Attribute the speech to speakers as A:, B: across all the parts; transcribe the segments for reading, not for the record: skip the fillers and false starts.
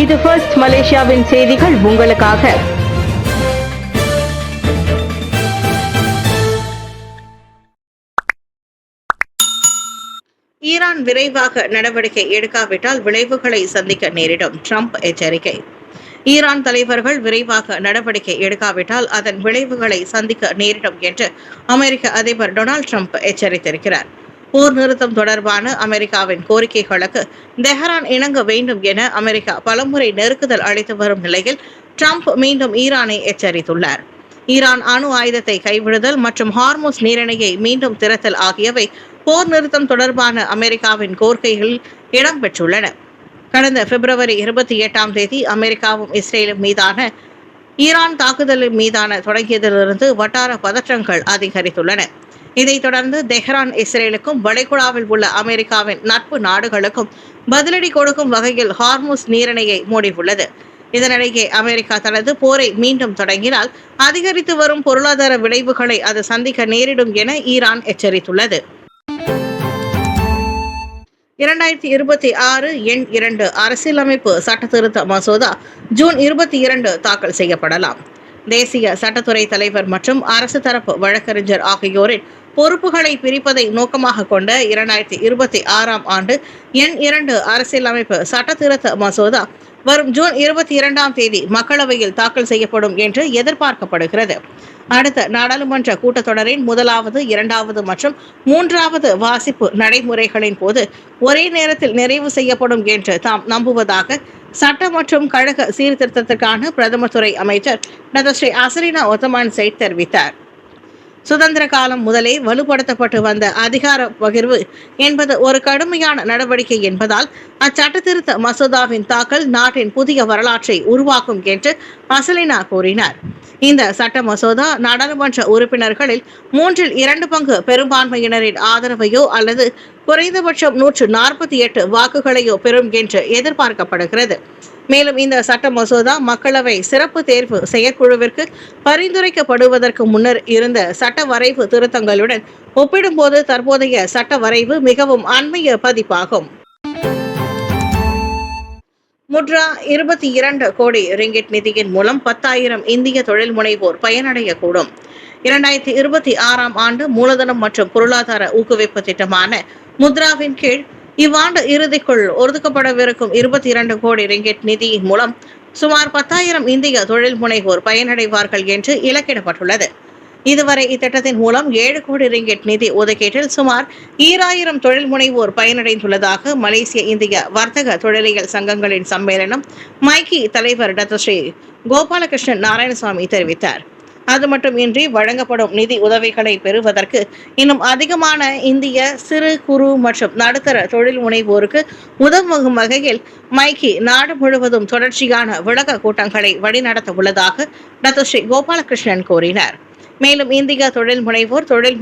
A: இது ஃபர்ஸ்ட் மலேசியாவின் செய்திகள் உங்களுக்காக. ஈரான் விரைவாக நடவடிக்கை எடுக்காவிட்டால் விளைவுகளை சந்திக்க நேரிடும், ட்ரம்ப் எச்சரிக்கை. ஈரான் தலைவர்கள் விரைவாக நடவடிக்கை எடுக்காவிட்டால் அதன் விளைவுகளை சந்திக்க நேரிடும் என்று அமெரிக்க அதிபர் டொனால்டு ட்ரம்ப் எச்சரித்திருக்கிறார். போர் நிறுத்தம் தொடர்பான அமெரிக்காவின் கோரிக்கைகளுக்கு தெஹ்ரான் இணங்க வேண்டும் என அமெரிக்கா பலமுறை நெருக்குதல் அளித்து வரும் நிலையில் ட்ரம்ப் மீண்டும் ஈரானை எச்சரித்துள்ளார். ஈரான் அணு ஆயுதத்தை கைவிடுதல் மற்றும் ஹார்முஸ் நீரிணையை மீண்டும் திறத்தல் ஆகியவை போர் நிறுத்தம் தொடர்பான அமெரிக்காவின் கோரிக்கைகளில் இடம்பெற்றுள்ளன. கடந்த பிப்ரவரி 28 அமெரிக்காவும் இஸ்ரேலும் மீதான ஈரான் தாக்குதலின் மீதான தொடங்கியதிலிருந்து வட்டார பதற்றங்கள் அதிகரித்துள்ளன. இதைத் தொடர்ந்து தெஹ்ரான் இஸ்ரேலுக்கும் வளைகுடாவில் உள்ள அமெரிக்காவின் நட்பு நாடுகளுக்கும் பதிலடி கொடுக்கும் வகையில் ஹார்முஸ் நீரிணையை மூடியுள்ளது. இதனிடையே அமெரிக்கா தனது போரை மீண்டும் தொடங்கினால் அதிகரித்து வரும் பொருளாதார விளைவுகளை அது சந்திக்க நேரிடும் என ஈரான் எச்சரித்துள்ளது. 2026 எண் 2 அரசியலமைப்பு சட்டத்திருத்த மசோதா ஜூன் 22 தாக்கல் செய்யப்படலாம். தேசிய சட்டத்துறை தலைவர் மற்றும் அரசு தரப்பு வழக்கறிஞர் ஆகியோரின் பொறுப்புகளை பிரிப்பதை நோக்கமாக கொண்ட 2026 ஆண்டு எண் 2 அரசியலமைப்பு சட்டத்திருத்த மசோதா வரும் ஜூன் 22 மக்களவையில் தாக்கல் செய்யப்படும் என்று எதிர்பார்க்கப்படுகிறது. அடுத்த நாடாளுமன்ற கூட்டத்தொடரின் 1வது, 2வது மற்றும் 3வது வாசிப்பு நடைமுறைகளின் போது ஒரே நேரத்தில் நிறைவு செய்யப்படும் என்று தாம் நம்புவதாக சட்ட மற்றும் கழக சீர்திருத்தத்திற்கான பிரதமர் துறை அமைச்சர் டாக்டர் ஸ்ரீ அசரினா ஒத்தமான் சைட் தெரிவித்தார். சுதந்திர காலம் முதலே வலுப்படுத்தப்பட்டு வந்த அதிகார பகிர்வு என்பது ஒரு கடுமையான நடவடிக்கை என்பதால் அச்சட்ட திருத்த மசோதாவின் தாக்கல் நாட்டின் புதிய வரலாற்றை உருவாக்கும் என்று அசலினா கூறினார். இந்த சட்ட மசோதா நாடாளுமன்ற உறுப்பினர்களில் 2/3 பங்கு பெரும்பான்மையினரின் ஆதரவையோ அல்லது குறைந்தபட்சம் 148 வாக்குகளையோ பெறும் என்று எதிர்பார்க்கப்படுகிறது. மேலும் இந்த சட்ட மசோதா மக்களவை சிறப்பு தேர்வு செயற்குழுவிற்கு பரிந்துரைக்கப்படுவதற்கு முன்னர் இருந்த சட்ட வரைவு திருத்தங்களுடன் ஒப்பிடும்போது தற்போதைய சட்ட வரைவு மிகவும் அண்மைய பதிப்பாகும். முத்ரா 22 கோடி ரிங்கிட் நிதியின் மூலம் 10,000 இந்திய தொழில் முனைவோர் பயனடையக்கூடும். 2026 ஆண்டு மூலதனம் மற்றும் பொருளாதார ஊக்குவிப்பு திட்டமான முத்ராவின் கீழ் இவ்வாண்டு இறுதிக்குள் ஒதுக்கப்படவிருக்கும் 22 கோடி ரிங்கிட் நிதியின் மூலம் சுமார் 10,000 இந்திய தொழில் முனைவோர் பயனடைவார்கள் என்று இலக்கிடப்பட்டுள்ளது. இதுவரை இத்திட்டத்தின் மூலம் 7 கோடி ரிங்கிட் நிதி ஒதுக்கீட்டில் சுமார் 2,000 தொழில் முனைவோர் பயனடைந்துள்ளதாக மலேசிய இந்திய வர்த்தக தொழிலியல் சங்கங்களின் சம்மேளனம் மைக்கி தலைவர் டாக்டர் ஸ்ரீ கோபாலகிருஷ்ணன் நாராயணசாமி தெரிவித்தார். அது மட்டுமின்றி வழங்கப்படும் நிதி உதவிகளை பெறுவதற்கு இன்னும் அதிகமான இந்திய சிறு குறு மற்றும் நடுத்தர தொழில் முனைவோருக்கு உதவும் வகையில் மைக்கி நாடு முழுவதும் தொடர்ச்சியான விளக்க கூட்டங்களை வழிநடத்த உள்ளதாக டாக்டர் ஸ்ரீ கோபாலகிருஷ்ணன் கூறினார். மேலும் இந்திய தொழில்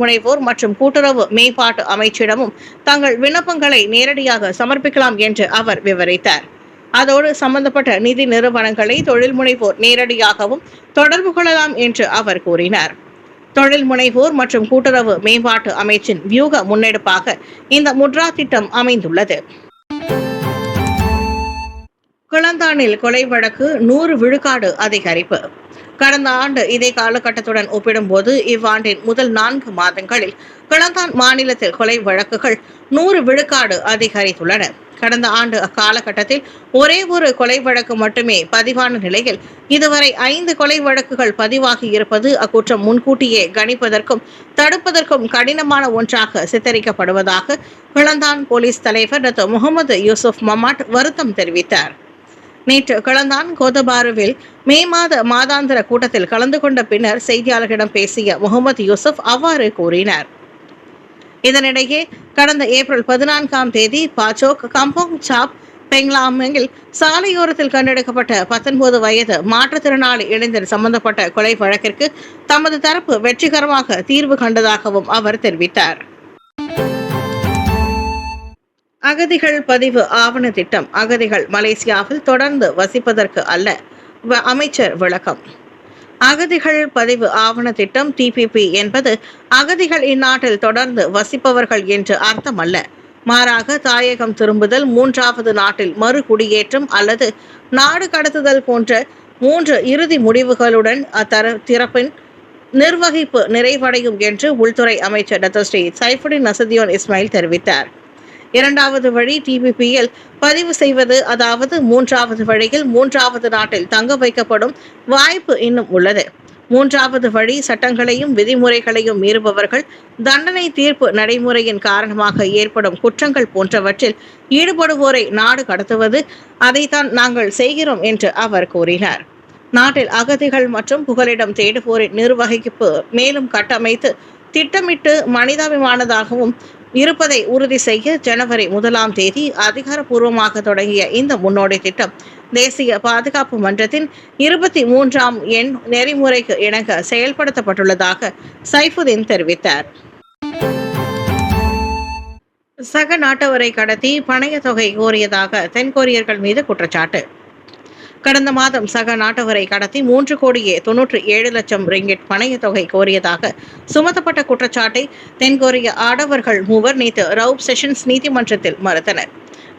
A: முனைவோர் மற்றும் கூட்டுறவு மேம்பாட்டு அமைச்சிடமும் தங்கள் விண்ணப்பங்களை நேரடியாக சமர்ப்பிக்கலாம் என்று அவர் விவரித்தார். அதோடு சம்பந்தப்பட்ட நிதி நிறுவனங்களை தொழில் முனைவோர் நேரடியாகவும் தொடர்பு கொள்ளலாம் என்று அவர் கூறினார். தொழில் முனைவோர் மற்றும் கூட்டுறவு மேம்பாட்டு அமைச்சின் வியூக முன்னெடுப்பாக இந்த முத்ரா திட்டம் அமைந்துள்ளது. கிளந்தானில் கொலை வழக்கு 100 விழுக்காடு அதிகரிப்பு. கடந்த ஆண்டு இதே காலகட்டத்துடன் ஒப்பிடும்போது இவ்வாண்டின் முதல் 4 மாதங்களில் கிளந்தான் மாநிலத்தில் கொலை வழக்குகள் 100 விழுக்காடு அதிகரித்துள்ளன. கடந்த ஆண்டு அக்காலகட்டத்தில் ஒரே ஒரு கொலை வழக்கு மட்டுமே பதிவான நிலையில் இதுவரை 5 கொலை வழக்குகள் பதிவாகி இருப்பது அக்குற்றம் முன்கூட்டியே கணிப்பதற்கும் தடுப்பதற்கும் கடினமான ஒன்றாக சித்தரிக்கப்படுவதாக கிளந்தான் போலீஸ் தலைவர் டாக்டர் முகமது யூசுப் மமாட் வருத்தம் தெரிவித்தார். நேற்று கிளந்தான் கோதபாருவில் மே மாதாந்திர கூட்டத்தில் கலந்து கொண்ட பின்னர் செய்தியாளர்களிடம் பேசிய முகமது யூசுப் அவ்வாறு கூறினார். இதனிடையே கடந்த ஏப்ரல் 14 பாச்சோக் கம்போங் சாப் பெங்லாமில் சாலையோரத்தில் கண்டெடுக்கப்பட்ட 19 வயது மாற்றுத்திறனாளி இளைஞர் சம்பந்தப்பட்ட கொலை வழக்கிற்கு தமது தரப்பு வெற்றிகரமாக தீர்வு கண்டதாகவும் அவர் தெரிவித்தார். அகதிகள் பதிவு ஆவண திட்டம் அகதிகள் மலேசியாவில் தொடர்ந்து வசிப்பதற்கு அல்ல, அமைச்சர் விளக்கம். அகதிகள் பதிவு ஆவண திட்டம் TPP என்பது அகதிகள் இந்நாட்டில் தொடர்ந்து வசிப்பவர்கள் என்று அர்த்தமல்ல. மாறாக தாயகம் திரும்புதல், மூன்றாவது நாட்டில் மறு குடியேற்றம் அல்லது நாடு கடத்துதல் போன்ற 3 இறுதி முடிவுகளுடன் அத்தரப்பின் நிர்வகிப்பு நிறைவடையும் என்று உள்துறை அமைச்சர் டாக்டர் ஸ்ரீ சைஃபுடின் நசதியோன் இஸ்மாயில் தெரிவித்தார். இரண்டாவது வழி டிபிபியில் பதிவு செய்வது, அதாவது மூன்றாவது வழியில் மூன்றாவது நாட்டில் தங்க வைக்கப்படும் வாய்ப்பு இன்னும் உள்ளது. மூன்றாவது வழி சட்டங்களையும் விதிமுறைகளையும் மீறுபவர்கள் தண்டனை தீர்ப்பு நடைமுறையின் காரணமாக ஏற்படும் குற்றங்கள் போன்றவற்றில் ஈடுபடுவோரை நாடு கடத்துவது, அதைத்தான் நாங்கள் செய்கிறோம் என்று அவர் கூறினார். நாட்டில் அகதிகள் மற்றும் புகலிடம் தேடுவோரின் நிர்வகிப்பு மேலும் கட்டமைத்து திட்டமிட்டு மனிதாபிமானதாகவும் இருப்பதை உறுதி செய்ய ஜனவரி 1ஆம் தேதி அதிகாரப்பூர்வமாக தொடங்கிய இந்த முன்னோடி திட்டம் தேசிய பாதுகாப்பு மன்றத்தின் 23ஆம் எண் நெறிமுறைக்கு இணங்க செயல்படுத்தப்பட்டுள்ளதாக சைஃபுதீன் தெரிவித்தார். சக நாட்டவரை கடத்தி பணைய தொகை கோரியதாக தென்கொரியர்கள் மீது குற்றச்சாட்டு. கடந்த மாதம் சக நாட்டவரை கடத்தி 3,97,00,000 ரிங்கிட் பணைய தொகை கோரியதாக சுமத்தப்பட்ட குற்றச்சாட்டை தென்கொரிய ஆடவர்கள் 3 நேற்று ரவுப் செஷன்ஸ் நீதிமன்றத்தில் மறுத்தனர்.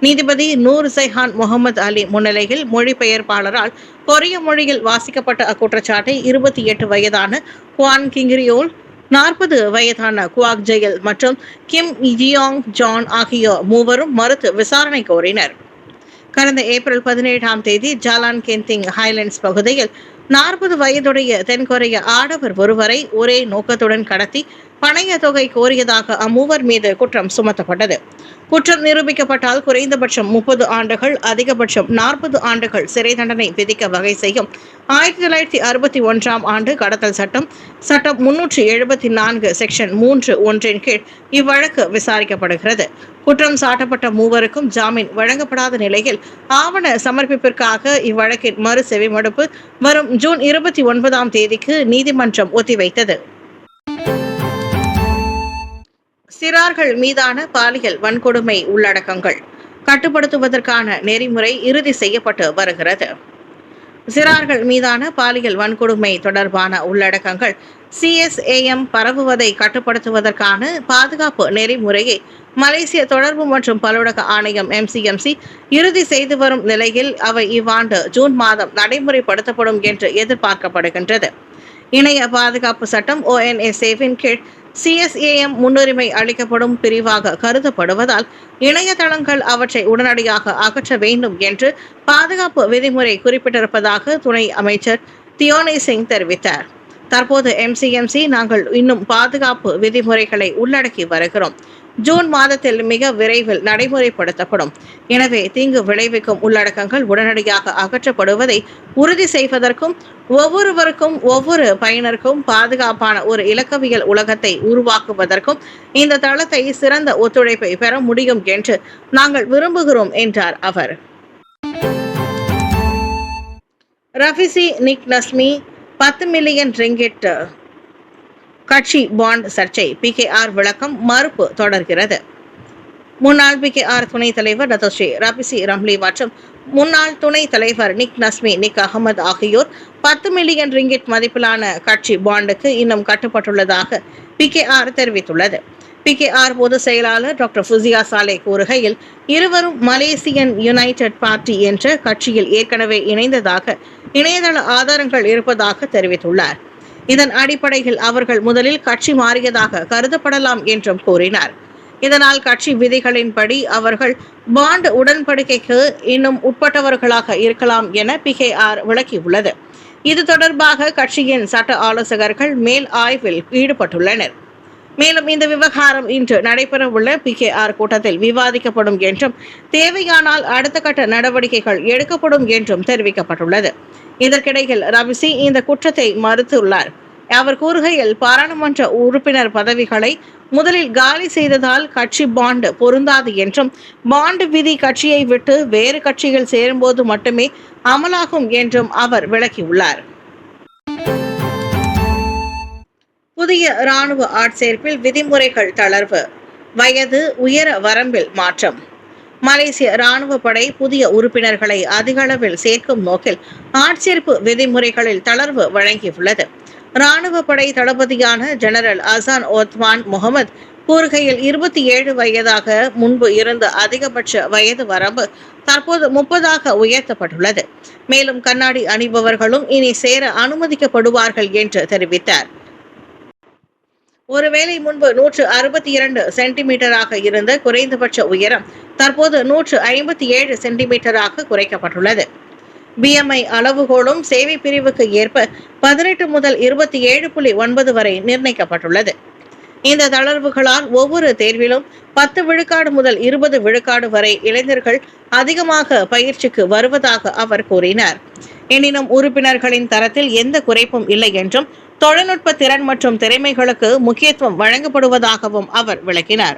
A: நீதிபதி நூர் ஜைஹான் முகமது அலி முன்னிலையில் மொழிபெயர்ப்பாளரால் கொரிய மொழியில் வாசிக்கப்பட்ட அக்குற்றச்சாட்டை 28 வயதான குவான் கிங்ரியோல், 40 வயதான குவாக் ஜெயல் மற்றும் கிம் ஜியோங் ஜான் ஆகிய 3 மறுத்து விசாரணை கோரினர். கடந்த ஏப்ரல் 17ஆம் தேதி ஜாலான் கென்திங் ஹைலண்ட்ஸ் பகுதியில் 40 வயதுடைய தென்கொரிய ஆடவர் ஒருவரை ஒரே நோக்கத்துடன் கடத்தி பணைய தொகை கோரியதாக அம்மூவர் மீது குற்றம் சுமத்தப்பட்டது. குற்றம் நிரூபிக்கப்பட்டால் குறைந்தபட்சம் 30 ஆண்டுகள், அதிகபட்சம் 40 ஆண்டுகள் சிறை தண்டனை விதிக்க வகை செய்யும் 1961ஆம் ஆண்டு கடத்தல் சட்டம் 374 செக்ஷன் 3(1) கீழ் இவ்வழக்கு விசாரிக்கப்படுகிறது. குற்றம் சாட்டப்பட்ட 3 ஜாமீன் வழங்கப்படாத நிலையில் ஆவண சமர்ப்பிப்பிற்காக இவ்வழக்கின் மறு செவிமடுப்பு வரும் ஜூன் 29ஆம் தேதிக்கு நீதிமன்றம் ஒத்திவைத்தது. சிறார்கள் மீதான பாலியல் வன்கொடுமை உள்ளடக்கங்கள் கட்டுப்படுத்துவதற்கான நெறிமுறை இறுதி செய்யப்பட்டு வருகிறது. சிறார்கள் மீதான பாலியல் வன்கொடுமை தொடர்பான உள்ளடக்கங்கள் CSAM பரவுவதை கட்டுப்படுத்துவதற்கான பாதுகாப்பு நெறிமுறையை மலேசிய தொடர்பு மற்றும் பல்லுலக ஆணையம் MCMC இறுதி செய்து வரும் நிலையில் அவை இவ்வாண்டு ஜூன் மாதம் நடைமுறைப்படுத்தப்படும் என்று எதிர்பார்க்கப்படுகின்றது. இணைய பாதுகாப்பு சட்டம் ONSA-வின் கீழ் CSAM முன்னுரிமை அளிக்கப்படும் பிரிவாக கருதப்படுவதால் இணையதளங்கள் அவற்றை உடனடியாக அகற்ற வேண்டும் என்று பாதுகாப்பு விதிமுறை குறிப்பிட்டிருப்பதாக துணை அமைச்சர் தியோனி சிங் தெரிவித்தார். தற்போது MCMC நாங்கள் இன்னும் பாதுகாப்பு விதிமுறைகளை உள்ளடக்கி வருகிறோம். ஜூன் மாதத்தில் மிக விரைவில் நடைமுறைப்படுத்தப்படும். எனவே தீங்கு விளைவிக்கும் உள்ளடக்கங்கள் உடனடியாக அகற்றப்படுவதை உறுதி செய்வதற்கும் ஒவ்வொருவருக்கும் ஒவ்வொரு பயனருக்கும் பாதுகாப்பான ஒரு இலக்கவியல் உலகத்தை உருவாக்குவதற்கும் இந்த தளத்தை சிறந்த ஒத்துழைப்பை பெற முடியும் என்று நாங்கள் விரும்புகிறோம் என்றார் அவர். ரஃபிசி நிக் நஸ்மி 10 மில்லியன் ரிங்கிட் கட்சி பாண்ட் சர்ச்சை, PKR விளக்கம் மறுப்பு தொடர்கிறது. முன்னாள் PKR துணைத் தலைவர் டாக்டர் ஸ்ரீ ரபிசி ரம்லி மற்றும் முன்னாள் துணைத் தலைவர் நிக் நஸ்மி நிக் அகமது ஆகியோர் 10 மில்லியன் ரிங்கிட் மதிப்பிலான கட்சி பாண்டுக்கு இன்னும் கட்டுப்பட்டுள்ளதாக PKR தெரிவித்துள்ளது. PKR பொதுச் செயலாளர் டாக்டர் ஃபுசியா சாலே கூறுகையில், இருவரும் மலேசியன் யுனைடெட் பார்ட்டி என்ற கட்சியில் ஏற்கனவே இணைந்ததாக இணையதள ஆதாரங்கள் இருப்பதாக தெரிவித்துள்ளார். இதன் அடிப்படையில் அவர்கள் முதலில் கட்சி மாறியதாக கருதப்படலாம் என்றும் கூறினார். இதனால் கட்சி விதிகளின்படி அவர்கள் பாண்ட் உடன்படிக்கைக்கு இன்னும் உட்பட்டவர்களாக இருக்கலாம் என PKR விளக்கியுள்ளது. இது தொடர்பாக கட்சியின் சட்ட ஆலோசகர்கள் மேல் ஆய்வில் ஈடுபட்டுள்ளனர். மேலும் இந்த விவகாரம் இன்று நடைபெறவுள்ள PKR கூட்டத்தில் விவாதிக்கப்படும் என்றும் தேவையானால் அடுத்த கட்ட நடவடிக்கைகள் எடுக்கப்படும் என்றும் தெரிவிக்கப்பட்டுள்ளது. இதற்கிடையில் ரபிசி இந்த குற்றத்தை மறுத்துள்ளார். அவர் கூறுகையில், பாராளுமன்ற உறுப்பினர் பதவிகளை முதலில் காலி செய்ததால் கட்சி பாண்ட் பொருந்தாது என்றும் பாண்ட் விதி கட்சியை விட்டு வேறு கட்சிகள் சேரும்போது மட்டுமே அமலாகும் என்றும் அவர் விளக்கியுள்ளார். புதிய இராணுவ ஆட்சேர்ப்பில் விதிமுறைகள் தளர்வு, வயது உயர வரம்பில் மாற்றம். மலேசிய இராணுவ படை புதிய உறுப்பினர்களை அதிக அளவில் சேர்க்கும் நோக்கில் ஆட்சேர்ப்பு விதிமுறைகளில் தளர்வு வழங்கியுள்ளது. இராணுவ படை தளபதியான ஜெனரல் அசான் ஓத்மான் முகமது கூறுகையில் 27 வயதாக முன்பு இருந்த அதிகபட்ச வயது வரம்பு தற்போது 30ஆக உயர்த்தப்பட்டுள்ளது. மேலும் கண்ணாடி அணிபவர்களும் இனி சேர அனுமதிக்கப்படுவார்கள் என்று தெரிவித்தார். ஒருவேளை முன்பு 162 சென்டிமீட்டராக இருந்த குறைந்தபட்ச உயரம் தற்போது 157 சென்டிமீட்டராக குறைக்கப்பட்டுள்ளது. BMI அளவுகோலும் சேவை பிரிவுக்கு ஏற்ப 18 முதல் 27.9 வரை நிர்ணயிக்கப்பட்டுள்ளது. இந்த தளர்வுகளால் ஒவ்வொரு தேர்விலும் 10 விழுக்காடு முதல் 20 விழுக்காடு வரை இளைஞர்கள் அதிகமாக பயிற்சிக்கு வருவதாக அவர் கூறினார். எனினும் உறுப்பினர்களின் தரத்தில் எந்த குறைப்பும் இல்லை என்றும் தொழில்நுட்ப திறன் மற்றும் திறமைகளுக்கு முக்கியத்துவம் வழங்கப்படுவதாகவும் அவர் விளக்கினார்.